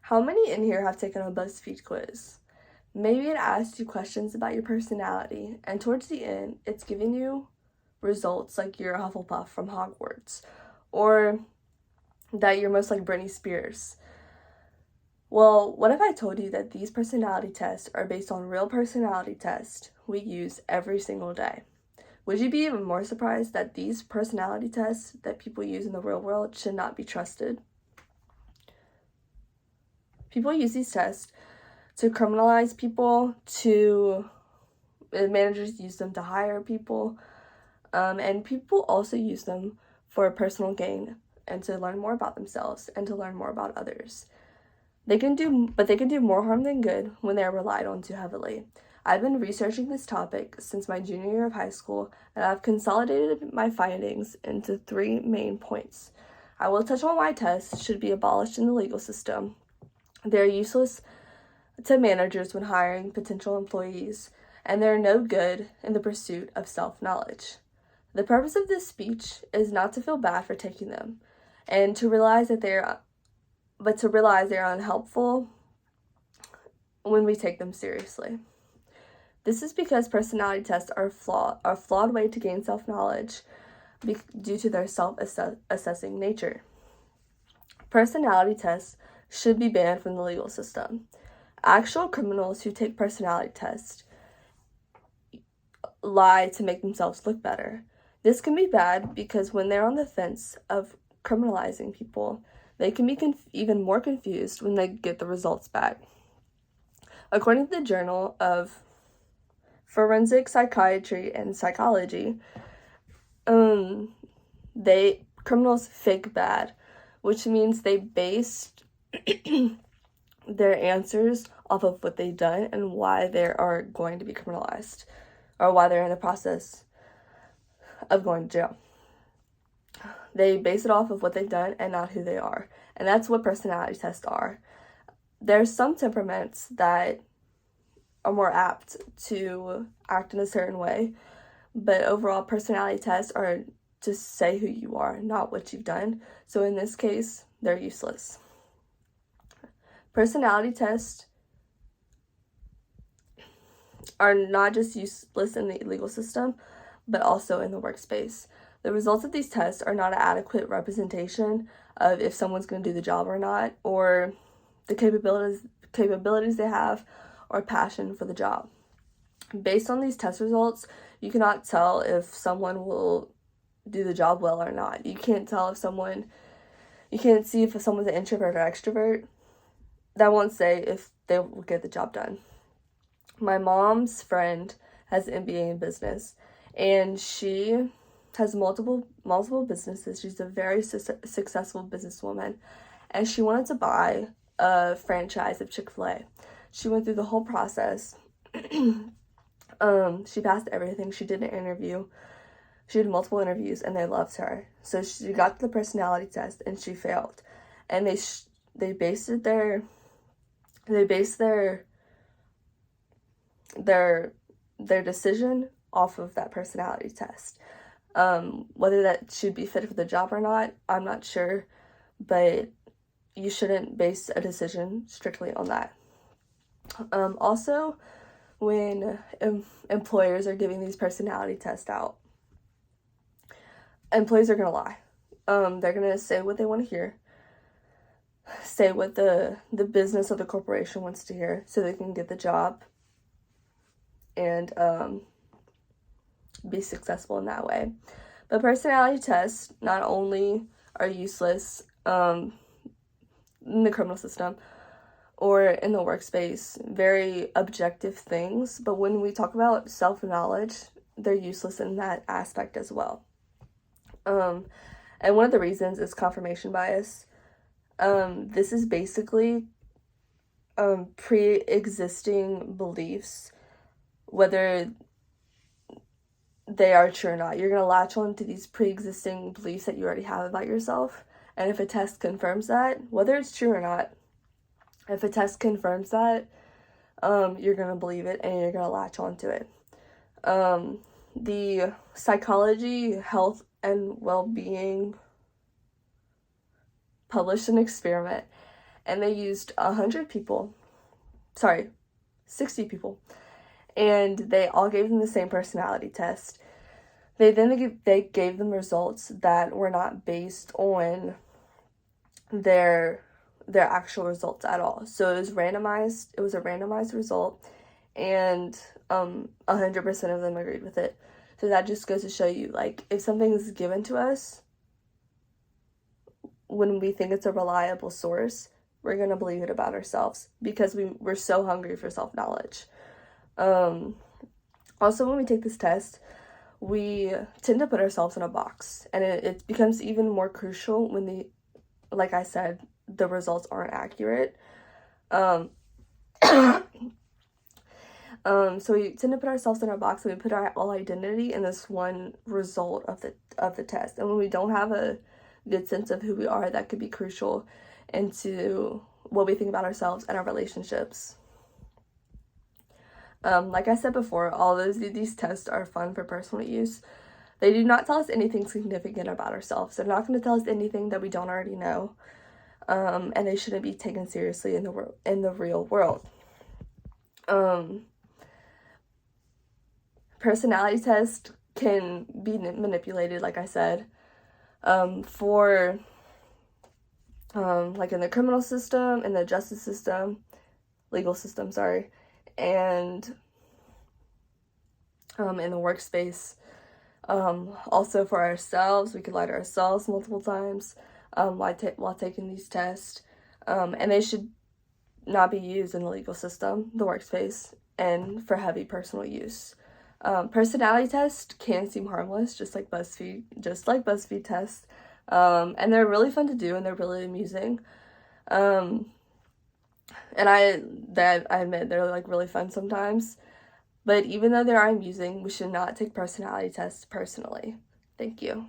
How many in here have taken a BuzzFeed quiz? Maybe it asks you questions about your personality, and towards the end, it's giving you results like you're a Hufflepuff from Hogwarts, or that you're most like Britney Spears. Well, what if I told you that these personality tests are based on real personality tests we use every single day? Would you be even more surprised that these personality tests that people use in the real world should not be trusted? People use these tests to criminalize people, managers use them to hire people, and people also use them for personal gain and to learn more about themselves and to learn more about others. They can do more harm than good when they are relied on too heavily. I've been researching this topic since my junior year of high school, and I've consolidated my findings into 3 main points. I will touch on why tests should be abolished in the legal system. They're useless to managers when hiring potential employees, and they're no good in the pursuit of self-knowledge. The purpose of this speech is not to feel bad for taking them, and to realize that they're unhelpful when we take them seriously. This is because personality tests are a flawed way to gain self-knowledge due to their self-assessing nature. Personality tests should be banned from the legal system. Actual criminals who take personality tests lie to make themselves look better. This can be bad because when they're on the fence of criminalizing people, they can be even more confused when they get the results back. According to the Journal of Forensic Psychiatry and Psychology, criminals fake bad, which means they based their answers off of what they've done and why they are going to be criminalized, or why they're in the process of going to jail. They base it off of what they've done and not who they are. And that's what personality tests are. There's some temperaments that are more apt to act in a certain way, but overall personality tests are to say who you are, not what you've done. So in this case, they're useless. Personality tests are not just useless in the legal system, but also in the workspace. The results of these tests are not an adequate representation of if someone's going to do the job or not, or the capabilities they have, or passion for the job. Based on these test results, you cannot tell if someone will do the job well or not. You can't see if someone's an introvert or extrovert. That won't say if they will get the job done. My mom's friend has an MBA in business, and she has multiple businesses. She's a very successful businesswoman, and she wanted to buy a franchise of Chick-fil-A. She went through the whole process. She passed everything. She did an interview. She did multiple interviews, and they loved her. So she got the personality test, and she failed. And they based their decision off of that personality test. Whether that should be fit for the job or not, I'm not sure, but you shouldn't base a decision strictly on that. Also, when employers are giving these personality tests out, employees are going to lie. They're going to say what they want to hear, say what the business of the corporation wants to hear so they can get the job and be successful in that way. But personality tests not only are useless in the criminal system or in the workspace, very objective things, but when we talk about self-knowledge, they're useless in that aspect as well. And one of the reasons is confirmation bias. This is basically pre-existing beliefs, whether they are true or not. You're going to latch on to these pre-existing beliefs that you already have about yourself, and if a test confirms that, whether it's true or not, if a test confirms that, you're going to believe it and you're going to latch on to it. The Psychology, Health, and Well-Being published an experiment, and they used 100 people, 60 people, and they all gave them the same personality test. They gave them results that were not based on their actual results at all. So it was randomized. It was a randomized result, and 100% of them agreed with it. So that just goes to show you, like, if something is given to us, when we think it's a reliable source, we're gonna believe it about ourselves because we're so hungry for self-knowledge. Also, when we take this test, we tend to put ourselves in a box, and it becomes even more crucial when like I said, the results aren't accurate. So we tend to put ourselves in a box, and we put our whole identity in this one result of the test. And when we don't have a good sense of who we are, that could be crucial into what we think about ourselves and our relationships. Like I said before, all these tests are fun for personal use. They do not tell us anything significant about ourselves. They're not going to tell us anything that we don't already know. And they shouldn't be taken seriously in the real world. Personality tests can be manipulated, like I said, for like in the criminal system, in the justice system, legal system, sorry, and in the workspace. Also for ourselves, we could lie to ourselves multiple times while taking these tests, and they should not be used in the legal system, the workspace, and for heavy personal use. Personality tests can seem harmless, just like BuzzFeed tests, and they're really fun to do, and they're really amusing. And I admit they're like really fun sometimes. But even though they are amusing, we should not take personality tests personally. Thank you.